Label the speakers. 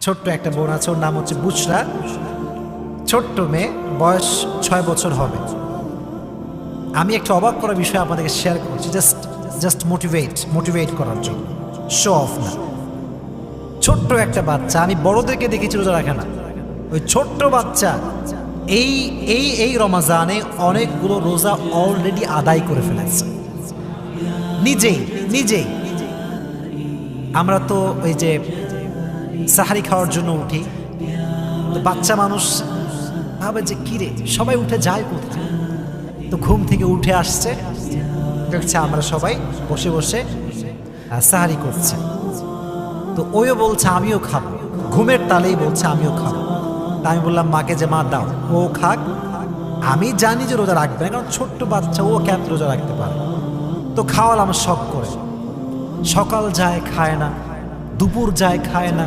Speaker 1: ছোট্ট একটা বোন আছে, ওর নাম হচ্ছে বুশরা, ছোট্ট মেয়ে, বয়স 6 বছর হবে। আমি একটা অবাক করার বিষয় আপনাদেরকে শেয়ার করছি, জাস্ট মোটিভেট করার জন্য, শো অফ না। ছোট্ট একটা বাচ্চা, আমি বড়দেরকে দেখেছি রোজা রাখে না, ওই ছোট্ট বাচ্চা এই এই এই রমাজানে অনেকগুলো রোজা অলরেডি আদায় করে ফেলেছে নিজেই। আমরা তো ওই যে সাহারি খাওয়ার জন্য উঠি, তো বাচ্চা মানুষ ভাবে যে কিরে সবাই উঠে যায় কোথায়, তো ঘুম থেকে উঠে আসছে, দেখছে আমরা সবাই বসে বসে সাহারি করছে, তো ওইও বলছে আমিও খাবো, ঘুমের তালেই বলছে আমিও খাবো। তা আমি বললাম মাকে যে মা দাও, ও খাক, আমি জানি যে রোজা রাখবে না, কারণ ছোট্ট বাচ্চা, ও কেমন রোজা রাখতে পারে। তো খাওয়ালাম শখ করে, সকাল যায় খায় না, দুপুর যায় খায় না,